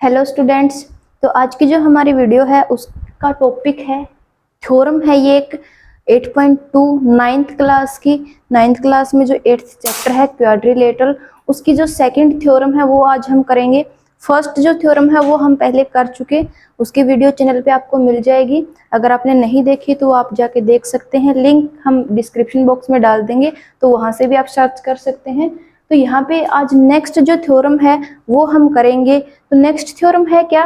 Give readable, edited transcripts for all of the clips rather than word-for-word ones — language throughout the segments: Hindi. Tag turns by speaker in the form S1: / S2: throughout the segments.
S1: Hello students. तो आज की जो हमारी वीडियो है उसका टॉपिक है थ्योरम है। ये एक 8.2 नाइन्थ क्लास की नाइन्थ क्लास में जो 8th चैप्टर है क्वाड्रिलेटरल, उसकी जो सेकंड थ्योरम है वो आज हम करेंगे। फर्स्ट जो थ्योरम है वो हम पहले कर चुके, उसकी वीडियो चैनल पे आपको मिल जाएगी। अगर आपने नहीं देखी तो आप जाके देख सकते हैं, लिंक हम डिस्क्रिप्शन बॉक्स में डाल देंगे, तो वहाँ से भी आप सर्च कर सकते हैं। तो यहाँ पे आज नेक्स्ट जो थ्योरम है वो हम करेंगे। तो नेक्स्ट थ्योरम है क्या,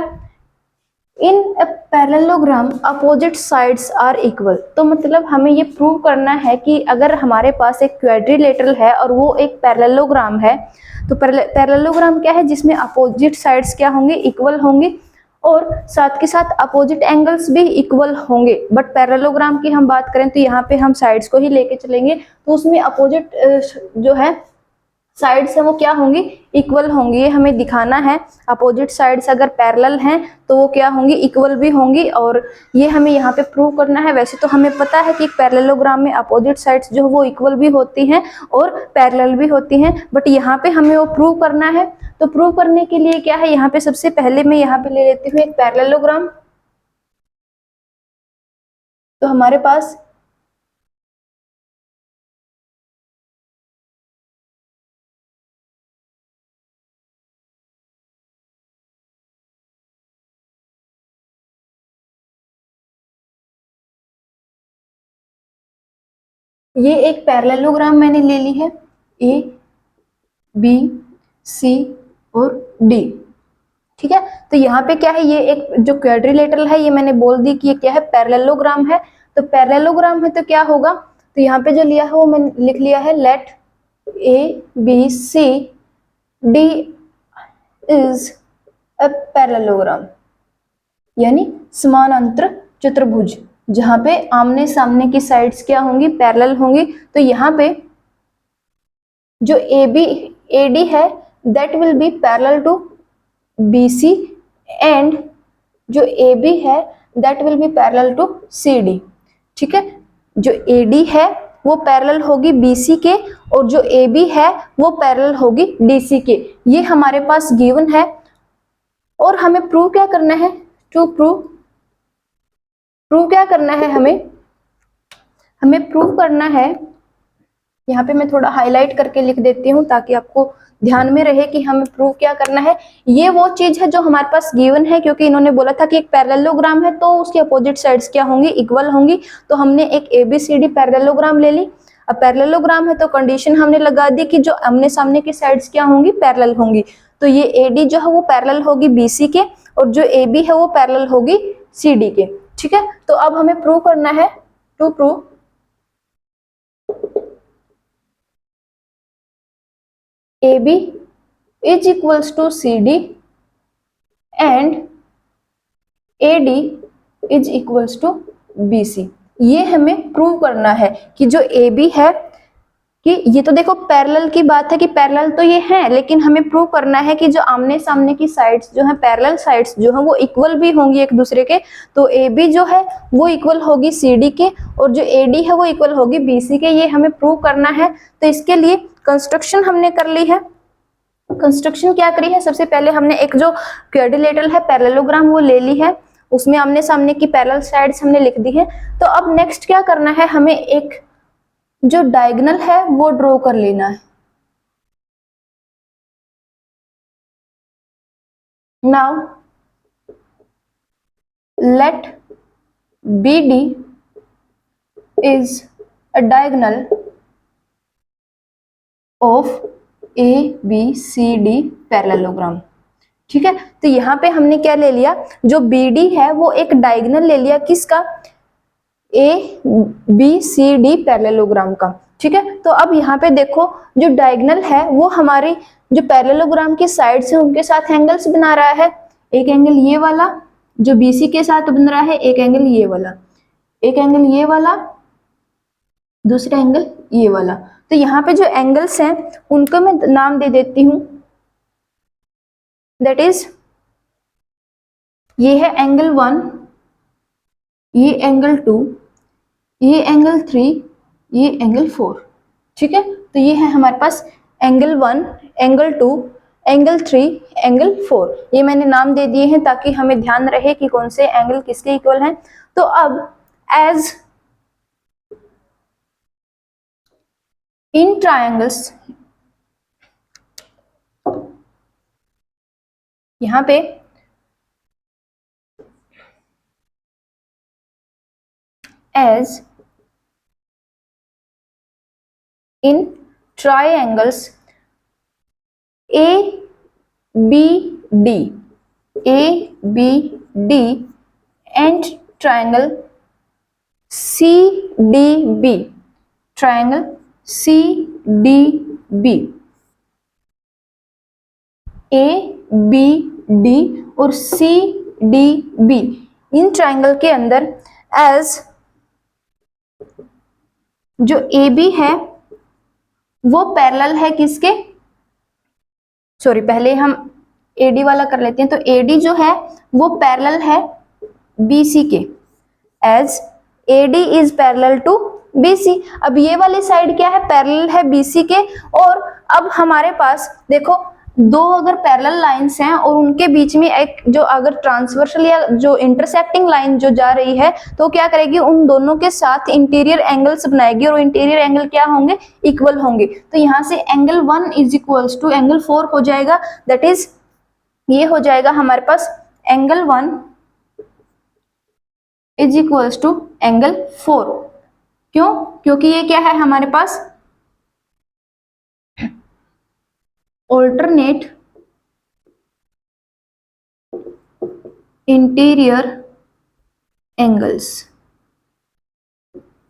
S1: in a parallelogram opposite sides are equal. तो मतलब हमें ये प्रूव करना है कि अगर हमारे पास एक क्वाड्रिलेटरल है और वो एक पैरेललोग्राम है, तो पैरेललोग्राम क्या है जिसमें अपोजिट साइड्स क्या होंगे, इक्वल होंगे, और साथ के साथ अपोजिट एंगल्स भी इक्वल होंगे। बट पैरेललोग्राम की हम बात करें तो यहाँ पे हम साइड्स को ही लेके चलेंगे, तो उसमें अपोजिट जो है साइड्स है वो क्या होंगी, इक्वल होंगी। ये हमें दिखाना है। अपोजिट साइड्स अगर पैरेलल हैं तो वो क्या होंगी, इक्वल भी होंगी, और ये हमें यहाँ पे प्रूव करना है। वैसे तो हमें पता है कि पैरेललोग्राम में अपोजिट साइड्स जो वो इक्वल भी होती हैं और पैरेलल भी होती हैं, बट यहाँ पे हमें वो प्रूव करना है। तो प्रूव करने के लिए क्या है, यहाँ पे सबसे पहले मैं यहाँ पे ले लेती हूँ एक पैरेललोग्राम। तो हमारे पास ये एक पैरेललोग्राम मैंने ले ली है, ए बी सी और डी। ठीक है, तो यहाँ पे क्या है, ये एक जो क्वाड्रिलेटरल है ये मैंने बोल दी कि ये क्या है, पैरेललोग्राम है। तो पैरेललोग्राम है तो क्या होगा, तो यहाँ पे जो लिया है वो मैंने लिख लिया है, let A B C D is a parallelogram, यानी समानांतर चतुर्भुज, जहां पे आमने सामने की साइड्स क्या होंगी, पैरेलल होंगी। तो यहाँ पे जो ए बी ए डी है that will be parallel to B C, and जो ए बी है that will be parallel to C D. ठीक है, जो ए डी है वो पैरेलल होगी बी सी के, और जो ए बी है वो पैरेलल होगी डी सी के। ये हमारे पास गिवन है, और हमें प्रूव क्या करना है, टू प्रूव क्या करना है, हमें प्रूव करना है। यहाँ पे मैं थोड़ा हाईलाइट करके लिख देती हूँ ताकि आपको ध्यान में रहे कि हमें प्रूव क्या करना है। ये वो चीज है जो हमारे पास गिवन है, क्योंकि इन्होंने बोला था कि एक पैरेललोग्राम है तो उसकी अपोजिट साइड्स क्या होंगी, इक्वल होंगी। तो हमने एक एबीसीडी पैरेललोग्राम ले ली। अब पैरेललोग्राम है तो कंडीशन हमने लगा दी कि जो आमने सामने की साइड्स क्या होंगी, पैरेलल होंगी। तो ये एडी जो है वो पैरेलल होगी बीसी के, और जो ए बी है वो पैरेलल होगी सी डी के। ठीक है, तो अब हमें प्रूव करना है, to prove AB is equals to CD and AD is equals to BC। ये हमें प्रूव करना है कि जो AB है, कि ये तो देखो पैरेलल की बात है कि पैरेलल तो ये है, लेकिन हमें प्रूव करना है कि जो आमने सामने की साइड्स जो है, पैरेलल साइड्स जो है वो इक्वल भी होंगी एक दूसरे के। तो AB जो है वो इक्वल होगी CD के, और जो AD है वो इक्वल होगी BC के। ये हमें प्रूव करना है। तो इसके लिए कंस्ट्रक्शन हमने कर ली है। कंस्ट्रक्शन क्या करी है, सबसे पहले हमने एक जो क्वाड्रिलेटरल है पैरेललोग्राम वो ले ली है, उसमें आमने सामने की पैरेलल साइड्स हमने लिख दी है। तो अब नेक्स्ट क्या करना है, हमें एक जो डायगोनल है वो ड्रॉ कर लेना है। Now let BD is a diagonal of ABCD parallelogram. ठीक है, तो यहाँ पे हमने क्या ले लिया, जो BD है वो एक डायगोनल ले लिया, किसका, ABCD पैरेललोग्राम का। ठीक है, तो अब यहाँ पे देखो जो डायगोनल है वो हमारी जो पैरेललोग्राम की साइड्स हैं उनके साथ एंगल्स बना रहा है। एक एंगल ये वाला जो BC के साथ बन रहा है, एक एंगल ये वाला, एक एंगल ये वाला, दूसरा एंगल ये वाला। तो यहाँ पे जो एंगल्स हैं उनको मैं नाम दे देती हूँ, दैट इज ये है एंगल 1, ये एंगल 2, ये एंगल 3, ये एंगल 4। ठीक है, तो ये है हमारे पास एंगल 1, एंगल 2, एंगल 3, एंगल 4। ये मैंने नाम दे दिए हैं ताकि हमें ध्यान रहे कि कौन से एंगल किसके इक्वल हैं। तो अब एज इन ट्रायंगल्स, यहां पे as in triangles A B D, A B D and triangle C D B, triangle C D B, A B D और C D B, in triangle के अंदर एज जो ए बी है वो पैरेलल है किसके, सॉरी पहले हम एडी वाला कर लेते हैं। तो एडी जो है वो पैरेलल है बीसी के, as AD is parallel to BC. अब ये वाली साइड क्या है, पैरेलल है बीसी के। और अब हमारे पास देखो दो अगर पैरेलल लाइंस हैं और उनके बीच में एक जो अगर ट्रांसवर्सल या जो इंटरसेक्टिंग लाइन जो जा रही है तो क्या करेगी, उन दोनों के साथ इंटीरियर एंगल्स बनाएगी और इंटीरियर एंगल क्या होंगे, इक्वल होंगे। तो यहाँ से angle 1 is equals to angle 4 हो जाएगा। दैट इज ये हो जाएगा हमारे पास angle 1 is equals to angle 4। क्यों, क्योंकि ये क्या है हमारे पास alternate interior angles.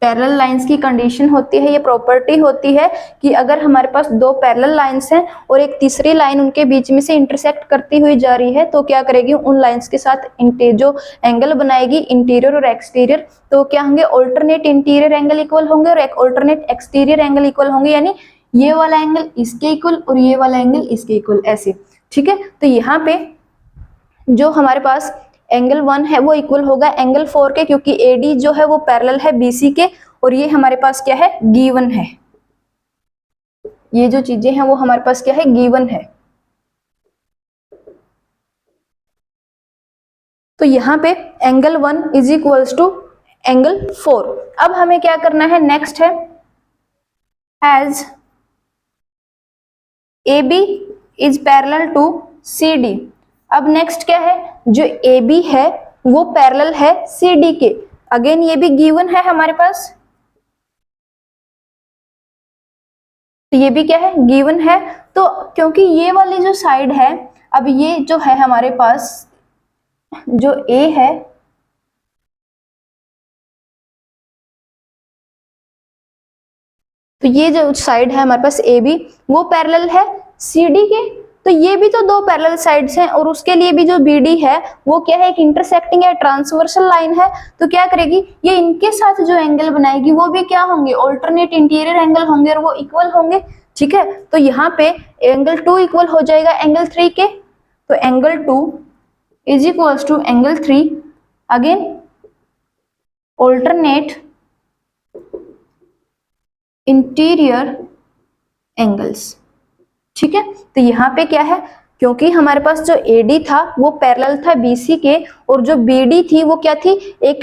S1: Parallel lines की कंडीशन होती है, ये प्रॉपर्टी होती है कि अगर हमारे पास दो पैरेलल लाइंस हैं और एक तीसरी लाइन उनके बीच में से इंटरसेक्ट करती हुई जा रही है तो क्या करेगी, उन लाइंस के साथ जो एंगल बनाएगी इंटीरियर और एक्सटीरियर, तो क्या होंगे, ऑल्टरनेट इंटीरियर एंगल इक्वल होंगे और एक ऑल्टरनेट एक्सटीरियर एंगल इक्वल होंगे। यानी ये वाला एंगल इसके इक्वल और ये वाला एंगल इसके इक्वल, ऐसे। ठीक है, तो यहाँ पे जो हमारे पास एंगल 1 है वो इक्वल होगा एंगल 4 के, क्योंकि एडी जो है वो पैरेलल है बीसी के और ये हमारे पास क्या है, गिवन है। ये जो चीजें हैं वो हमारे पास क्या है, गिवन है। तो यहाँ पे angle 1 is equals to angle 4। अब हमें क्या करना है, नेक्स्ट है as A B is parallel to C D. अब नेक्स्ट क्या है, जो ए बी है वो पैरेलल है सी डी के। अगेन ये भी गिवन है हमारे पास, तो ये भी क्या है, गिवन है। तो क्योंकि ये वाली जो साइड है, अब ये जो है हमारे पास जो ए है तो ये जो साइड है हमारे पास ए बी वो पैरेलल है सी डी के। तो ये भी तो दो पैरेलल साइड्स हैं और उसके लिए भी जो बी डी है वो क्या है, एक इंटरसेक्टिंग है, ट्रांसवर्सल लाइन है। तो क्या करेगी, ये इनके साथ जो एंगल बनाएगी वो भी क्या होंगे, ऑल्टरनेट इंटीरियर एंगल होंगे और वो इक्वल होंगे। ठीक है, तो यहाँ पे एंगल 2 इक्वल हो जाएगा एंगल 3 के। तो angle 2 is equals to angle 3, again alternate interior angles. ठीक है, तो यहाँ पे क्या है, क्योंकि हमारे पास जो AD था वो पैरेलल था BC के और जो BD थी वो क्या थी, एक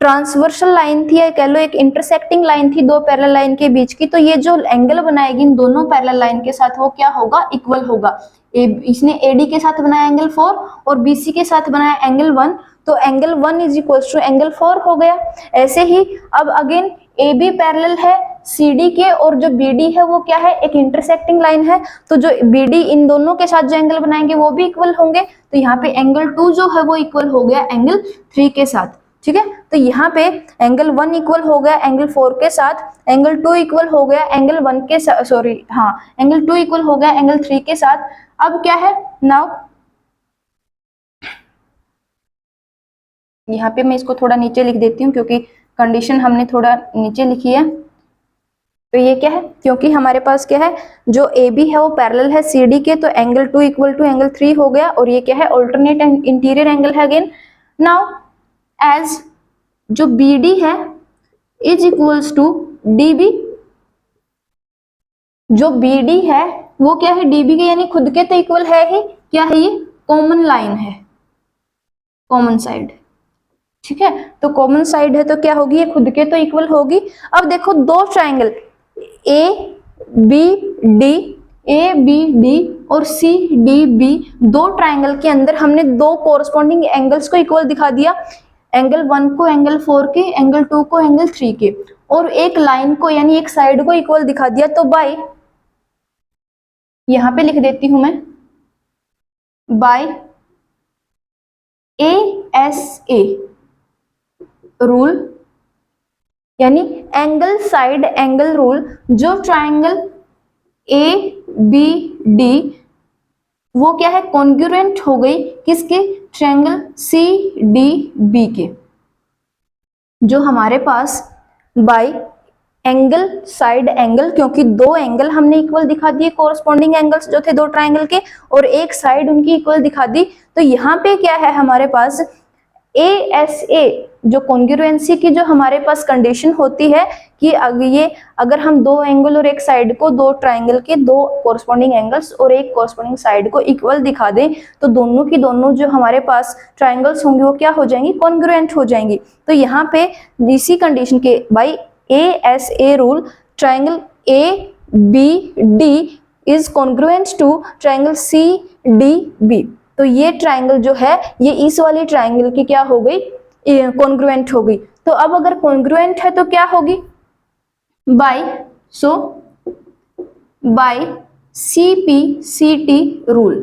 S1: ट्रांसवर्सल लाइन थी, या कह लो एक इंटरसेक्टिंग लाइन थी दो पैरेलल लाइन के बीच की। तो ये जो एंगल बनाएगी इन दोनों पैरेलल लाइन के साथ वो क्या होगा, इक्वल होगा। इसने AD के साथ बनाया एंगल 4 और BC के साथ बनाया एंगल 1, तो angle 1 is equal to angle 4 हो गया। ऐसे ही अब अगेन AB पैरेलल है CD के और जो BD है वो क्या है, एक इंटरसेक्टिंग लाइन है। तो जो BD इन दोनों के साथ जो एंगल बनाएंगे वो भी इक्वल होंगे। तो यहाँ पे एंगल 2 जो है वो इक्वल हो गया एंगल 3 के साथ। ठीक है, तो यहाँ पे एंगल 1 इक्वल हो गया एंगल 4 के साथ, एंगल 2 इक्वल हो गया एंगल 1 के साथ, सॉरी हाँ, एंगल 2 इक्वल हो गया एंगल 3 के साथ। अब क्या है, नाउ यहाँ पे मैं इसको थोड़ा नीचे लिख देती हूँ क्योंकि कंडीशन हमने थोड़ा नीचे लिखी है। तो ये क्या है, क्योंकि हमारे पास क्या है, जो AB है वो पैरेलल है CD के, तो एंगल 2 इक्वल टू एंगल 3 हो गया और ये क्या है, ऑल्टरनेट इंटीरियर एंगल है अगेन। नाउ एज जो BD है इज इक्वल्स टू DB, जो बी डी है वो क्या है, डीबी के यानी खुद के तो इक्वल है ही, क्या है ये, कॉमन लाइन है, कॉमन साइड। ठीक है, तो कॉमन साइड है तो क्या होगी, ये खुद के तो इक्वल होगी। अब देखो दो triangle A B D, A B D और सी डी बी, दो ट्राइंगल के अंदर हमने दो कोरस्पॉन्डिंग एंगल्स को इक्वल दिखा दिया, एंगल 1 को एंगल 4 के, एंगल 2 को एंगल 3 के, और एक लाइन को यानी एक साइड को इक्वल दिखा दिया। तो बाय, यहां पे लिख देती हूं मैं, बाय ASA रूल, यानी एंगल साइड एंगल रूल, जो ट्राइंगल ABD वो क्या है, कॉन्ग्रुएंट हो गई किसके, ट्राइंगल CDB के। जो हमारे पास बाय एंगल साइड एंगल, क्योंकि दो एंगल हमने इक्वल दिखा दिए, कोरस्पॉन्डिंग एंगल्स जो थे दो ट्राइंगल के, और एक साइड उनकी इक्वल दिखा दी, तो यहाँ पे क्या है हमारे पास ASA, जो कॉन्ग्रुएंसी की जो हमारे पास कंडीशन होती है कि अगर हम दो एंगल और एक साइड को, दो ट्राइंगल के दो कोरस्पॉन्डिंग एंगल्स और एक कोरस्पॉन्डिंग साइड को इक्वल दिखा दें, तो दोनों की दोनों जो हमारे पास ट्राइंगल्स होंगी वो क्या हो जाएंगी, कॉन्ग्रुएंट हो जाएंगी। तो यहाँ पे इसी कंडीशन के by ASA rule, triangle ABD is congruent to triangle CDB। तो ये ट्राइंगल जो है ये इस वाली ट्राइंगल की क्या हो गई, कॉन्ग्रुएंट हो गई। तो अब अगर कॉन्ग्रुएंट है तो क्या होगी, by CPCT rule,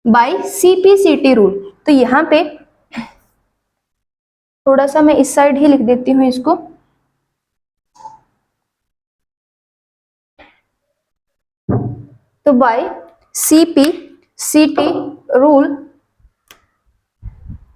S1: by CPCT rule. तो यहां पे थोड़ा सा मैं इस साइड ही लिख देती हूं इसको, तो by CPCT rule,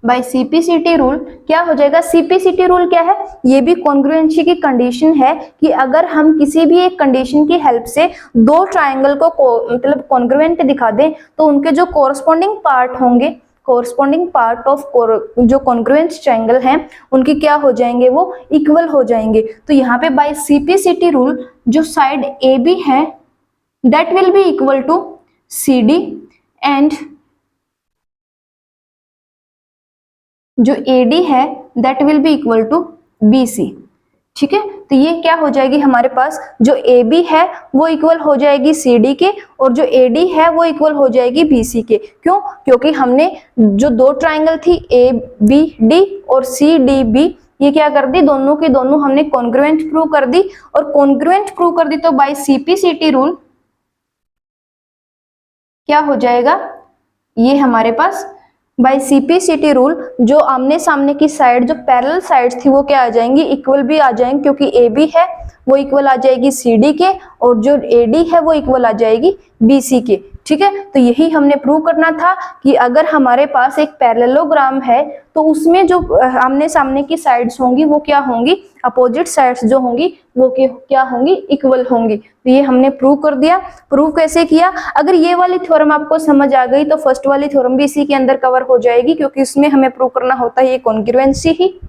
S1: by CPCT rule क्या हो जाएगा, CPCT रूल क्या है, ये भी कॉन्ग्रुएंसी की कंडीशन है कि अगर हम किसी भी एक कंडीशन की हेल्प से दो ट्राइंगल को मतलब कॉन्ग्रुएंट दिखा दें, तो उनके जो कोरस्पॉन्डिंग पार्ट होंगे, कोरस्पॉन्डिंग पार्ट ऑफ जो कॉन्ग्रुएंट ट्राइंगल हैं उनकी क्या हो जाएंगे, वो इक्वल हो जाएंगे। तो यहाँ पे बाय CPCT रूल जो साइड AB है that will be equal to CD and जो AD है that will be equal to BC। ठीक है, तो ये क्या हो जाएगी हमारे पास, जो AB है वो इक्वल हो जाएगी CD के, और जो AD है वो इक्वल हो जाएगी BC के। क्यों, क्योंकि हमने जो दो ट्राइंगल थी ABD और CDB, ये क्या कर दी, दोनों की दोनों हमने कॉन्ग्रुएंट प्रूव कर दी, और कॉन्ग्रुएंट प्रूव कर दी तो बाय CPCT रूल क्या हो जाएगा, ये हमारे पास बाय CPCT रूल जो आमने सामने की साइड, जो पैरेलल साइड्स थी वो क्या आ जाएंगी, इक्वल भी आ जाएंगी, क्योंकि AB है वो इक्वल आ जाएगी CD के, और जो AD है वो इक्वल आ जाएगी BC के। ठीक है, तो यही हमने प्रूव करना था कि अगर हमारे पास एक पैरेललोग्राम है तो उसमें जो आमने सामने की साइड्स होंगी वो क्या होंगी, अपोजिट साइड्स जो होंगी वो क्या होंगी, इक्वल होंगी। तो ये हमने प्रूव कर दिया। प्रूव कैसे किया, अगर ये वाली थ्योरम आपको समझ आ गई तो फर्स्ट वाली थ्योरम भी इसी के अंदर कवर हो जाएगी, क्योंकि इसमें हमें प्रूव करना होता है ये कॉन्ग्रुएंसी ही।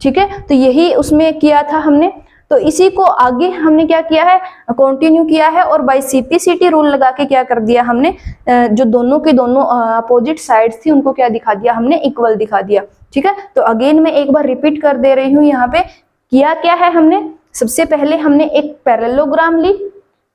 S1: ठीक है, तो यही उसमें किया था हमने, तो इसी को आगे हमने क्या किया है, कंटिन्यू किया है, और बाय CPCT रूल लगा के क्या कर दिया हमने, जो दोनों के दोनों अपोजिट साइड्स थी उनको क्या दिखा दिया हमने, इक्वल दिखा दिया। ठीक है, तो अगेन मैं एक बार रिपीट कर दे रही हूँ, यहाँ पे किया क्या है हमने, सबसे पहले हमने एक पैरेललोग्राम ली,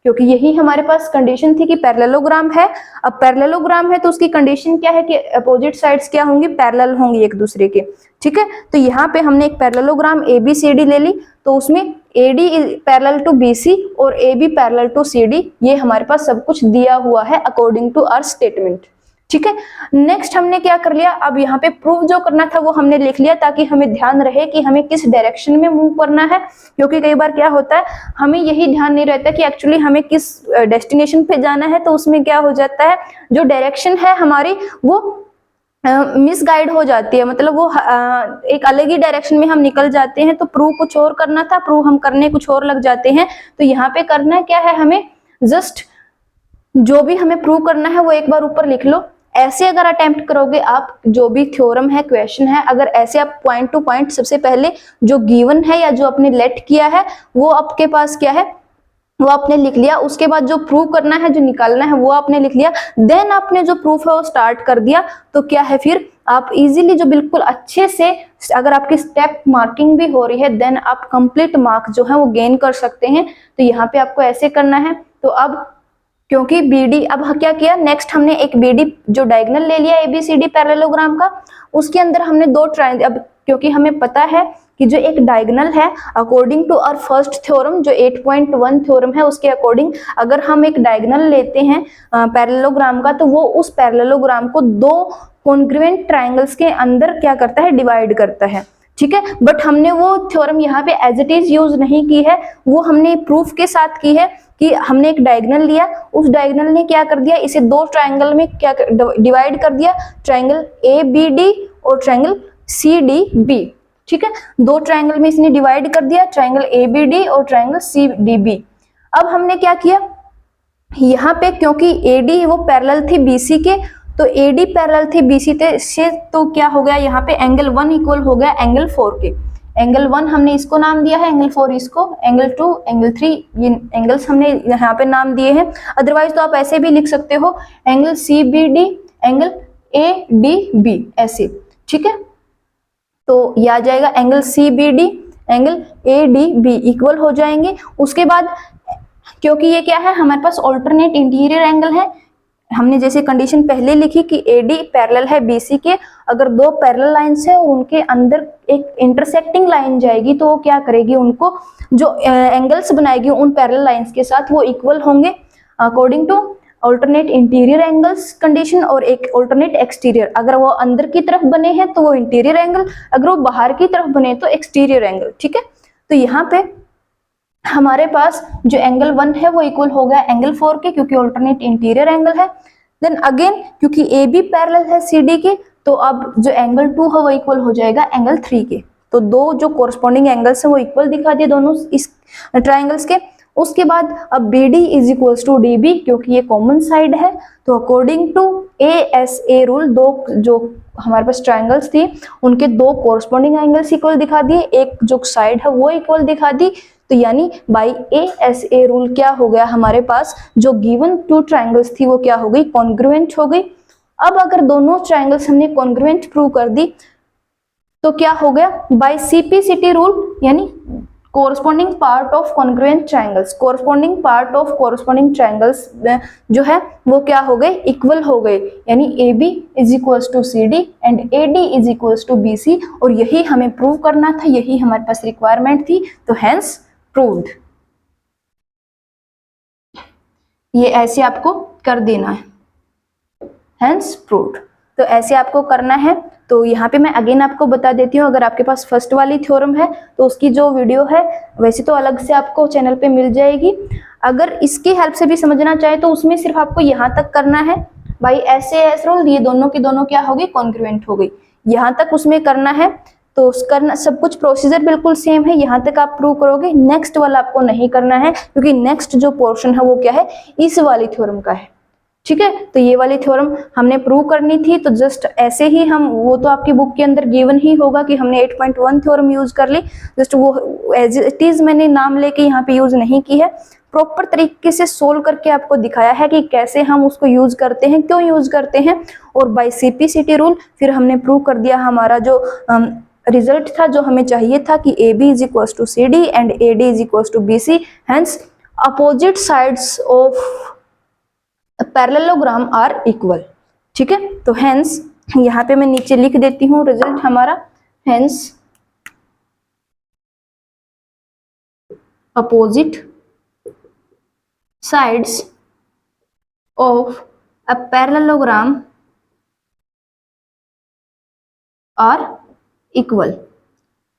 S1: क्योंकि यही हमारे पास कंडीशन थी कि पैरेललोग्राम है। अब पैरेललोग्राम है तो उसकी कंडीशन क्या है कि अपोजिट साइड्स क्या होंगी, पैरेलल होंगी एक दूसरे के। ठीक है, तो यहाँ पे हमने एक पैरेललोग्राम ABCD ले ली, तो उसमें AD पैरेलल टू BC और AB पैरेलल टू CD, ये हमारे पास सब कुछ दिया हुआ है अकॉर्डिंग टू आवर स्टेटमेंट। ठीक है, नेक्स्ट हमने क्या कर लिया, अब यहाँ पे प्रूफ जो करना था वो हमने लिख लिया, ताकि हमें ध्यान रहे कि हमें किस डायरेक्शन में मूव करना है, क्योंकि कई बार क्या होता है हमें यही ध्यान नहीं रहता कि एक्चुअली हमें किस डेस्टिनेशन पे जाना है, तो उसमें क्या हो जाता है, जो डायरेक्शन है हमारी वो मिसगाइड हो जाती है, मतलब वो एक अलग ही डायरेक्शन में हम निकल जाते हैं। तो प्रूव कुछ और करना था, प्रूव हम करने कुछ और लग जाते हैं। तो यहाँ पे करना क्या है, हमें जस्ट जो भी हमें प्रूव करना है वो एक बार ऊपर लिख लो। ऐसे अगर अटेम्प्ट करोगे आप, जो भी थ्योरम है, क्वेश्चन है, अगर ऐसे आप पॉइंट टू पॉइंट सबसे पहले जो गिवन है या जो आपने लेट किया है वो आपके पास क्या है, वो आपने लिख लिया। उसके बाद जो प्रूव करना है, जो निकालना है, वो आपने लिख लिया। देन आपने जो प्रूफ है वो स्टार्ट कर दिया। तो क्या है, फिर आप इजीली जो बिल्कुल अच्छे से, अगर आपकी स्टेप मार्किंग भी हो रही है, देन आप कंप्लीट मार्क जो है वो गेन कर सकते हैं। तो यहाँ पे आपको ऐसे करना है। तो अब क्योंकि बीडी, अब क्या किया नेक्स्ट, हमने एक बीडी जो डायगोनल ले लिया एबीसीडी पैरेललोग्राम का, उसके अंदर हमने दो ट्रायंगल, अब क्योंकि हमें पता है कि जो एक डायगोनल है, according to our first theorem जो 8.1 थ्योरम है, उसके अकॉर्डिंग अगर हम एक डायगोनल लेते हैं पैरेललोग्राम का, तो वो उस पैरेललोग्राम को दो कॉन्ग्रुएंट ट्रायंगल्स के अंदर क्या करता है, डिवाइड करता है। ठीक है, बट हमने वो थ्योरम यहाँ पे एज इट इज यूज नहीं की है, वो हमने प्रूफ के साथ की है कि हमने एक डायगोनल लिया, उस डायगोनल ने क्या कर दिया, इसे दो ट्रायंगल में क्या डिवाइड कर दिया, ट्रायंगल ए बी डी और ट्रायंगल सी डी बी। ठीक है, दो ट्रायंगल में इसने डिवाइड कर दिया, ट्रायंगल ए बी डी और ट्रायंगल सी डी बी। अब हमने क्या किया यहाँ पे, क्योंकि ए डी वो पैरेलल थी बीसी के, तो ए डी पैरेलल थी बीसी से, तो क्या हो गया यहाँ पे, एंगल 1 इक्वल हो गया एंगल 4 के। एंगल 1 हमने इसको नाम दिया है, एंगल 4 इसको, एंगल 2 एंगल 3 ये एंगल्स हमने यहाँ पे नाम दिए हैं। अदरवाइज तो आप ऐसे भी लिख सकते हो, angle C B D angle A D B, ऐसे। ठीक है, तो ये आ जाएगा angle C B D angle A D B equal हो जाएंगे। उसके बाद क्योंकि ये क्या है, हमारे पास ऑल्टरनेट इंटीरियर एंगल है, हमने जैसे कंडीशन पहले लिखी कि एडी पैरेलल है बीसी के, अगर दो पैरेलल लाइंस है उनके अंदर एक इंटरसेक्टिंग लाइन जाएगी, तो वो क्या करेगी, उनको जो एंगल्स बनाएगी उन पैरेलल लाइंस के साथ वो इक्वल होंगे according to alternate interior angles condition, और एक ऑल्टरनेट एक्सटीरियर। अगर वो अंदर की तरफ बने हैं तो वो इंटीरियर एंगल, अगर वो बाहर की तरफ बने तो एक्सटीरियर एंगल। ठीक है, तो यहाँ पे हमारे पास जो एंगल 1 है वो इक्वल हो गया एंगल 4 के, क्योंकि ऑल्टरनेट इंटीरियर एंगल है। देन अगेन क्योंकि ए बी पैरेलल है सी डी के, तो अब जो एंगल 2 है वो इक्वल हो जाएगा एंगल 3 के। तो दो जो कोरस्पॉन्डिंग एंगल्स है वो इक्वल दिखा दिए दोनों इस ट्राइंगल्स के। उसके बाद अब B D is equals to D B, क्योंकि ये कॉमन साइड है, तो according to A S A rule, दो जो हमारे पास ट्राइंगल्स थी उनके दो कोरस्पॉन्डिंग एंगल्स इक्वल दिखा दिए, एक जो साइड है वो इक्वल दिखा दी। तो यानी by A S A rule क्या हो गया, हमारे पास जो गिवन टू ट्राइंगल्स थी वो क्या हो गई, कॉन्ग्रुएंट हो गई। अब अगर दोनों ट्राइंगल्स हमने कॉन्ग्रुएंट प्रूव कर दी तो क्या हो गया, बाय सीपीसीटी रूल, यानी corresponding part of congruent triangles, corresponding part of corresponding triangles जो है वो क्या हो गए, इक्वल हो गए। यानी A B is equals to C D and A D is equals to B C, और यही हमें प्रूव करना था, यही हमारे पास रिक्वायरमेंट थी, तो हैंस प्रूव्ड। ये ऐसे आपको कर देना है, हैंस प्रूव्ड। तो ऐसे आपको करना है। तो यहाँ पे मैं अगेन आपको बता देती हूँ, अगर आपके पास फर्स्ट वाली थ्योरम है तो उसकी जो वीडियो है वैसे तो अलग से आपको चैनल पे मिल जाएगी, अगर इसकी हेल्प से भी समझना चाहे तो उसमें सिर्फ आपको यहाँ तक करना है, भाई ऐसे एस रूल, ये दोनों की दोनों क्या हो गई, कॉन्ग्रुएंट हो गई, यहाँ तक उसमें करना है। तो करना सब कुछ प्रोसीजर बिल्कुल सेम है, यहाँ तक आप प्रूव करोगे, नेक्स्ट वाला आपको नहीं करना है, क्योंकि नेक्स्ट जो पोर्शन है वो क्या है, इस वाली थ्योरम का है। ठीक है, तो ये वाली थ्योरम हमने प्रूव करनी थी, तो जस्ट ऐसे ही हम, वो तो आपकी बुक के अंदर गिवन ही होगा कि हमने 8.1 थ्योरम यूज कर ली, जस्ट वो एज इट इज मैंने नाम लेके यहाँ पे यूज नहीं की है, प्रॉपर तरीके से सोल्व करके आपको दिखाया है कि कैसे हम उसको यूज करते हैं, क्यों यूज करते हैं, और बाय सीपीसीटी रूल फिर हमने प्रूव कर दिया हमारा जो रिजल्ट था, जो हमें चाहिए था कि A B is equals to C D and A D is equals to B C, hence opposite sides of parallelogram are equal. ठीक है, तो हेंस यहाँ पे मैं नीचे लिख देती हूँ रिजल्ट हमारा, hence opposite sides of a parallelogram are equal.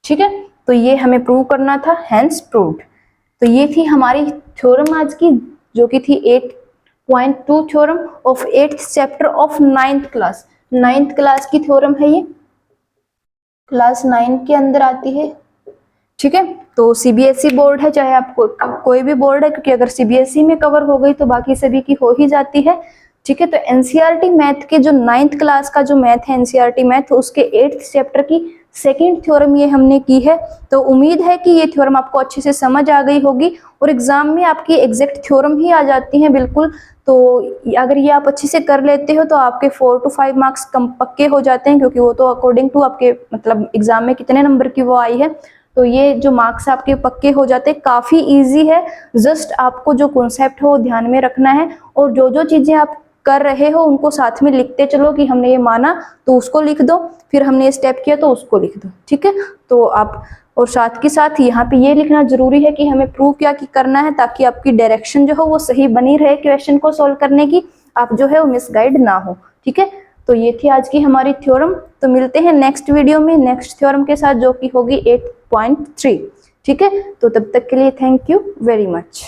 S1: ठीक है, तो ये हमें प्रूव करना था, हेंस प्रूव्ड। तो ये थी हमारी थ्योरम आज की, जो कि थी 8.2 theorem of 8th chapter of 9th class. 9th class की थ्योरम है ये, क्लास 9 के अंदर आती है। ठीक है, तो सीबीएसई बोर्ड है, चाहे आपको कोई भी बोर्ड है, क्योंकि अगर सीबीएसई में कवर हो गई तो बाकी सभी की हो ही जाती है। ठीक है, तो एनसीईआरटी मैथ के जो 9th क्लास का जो मैथ है, एनसीईआरटी मैथ, उसके 8th चैप्टर की सेकंड थ्योरम ये हमने की है। तो उम्मीद है कि ये थ्योरम आपको अच्छे से समझ आ गई होगी और एग्जाम में आपकी एग्जैक्ट थ्योरम ही आ जाती हैं बिल्कुल। तो अगर ये आप अच्छे से कर लेते हो तो आपके 4 to 5 मार्क्स कम पक्के हो जाते हैं, क्योंकि वो तो अकॉर्डिंग टू आपके मतलब एग्जाम में कितने नंबर की वो आई है, तो ये जो मार्क्स आपके पक्के हो जाते हैं। काफ़ी इजी है, जस्ट आपको जो कॉन्सेप्ट है वो ध्यान में रखना है और जो जो चीज़ें आप कर रहे हो उनको साथ में लिखते चलो कि हमने ये माना तो उसको लिख दो, फिर हमने ये स्टेप किया तो उसको लिख दो, ठीक है। तो आप और साथ के साथ यहाँ पे ये लिखना जरूरी है कि हमें प्रूव क्या करना है, ताकि आपकी डायरेक्शन जो हो वो सही बनी रहे क्वेश्चन को सॉल्व करने की, आप जो है वो मिसगाइड ना हो, ठीक है। तो ये थी आज की हमारी थ्योरम। तो मिलते हैं नेक्स्ट वीडियो में नेक्स्ट थ्योरम के साथ, जो कि होगी 8.3, ठीक है। तो तब तक के लिए थैंक यू वेरी मच।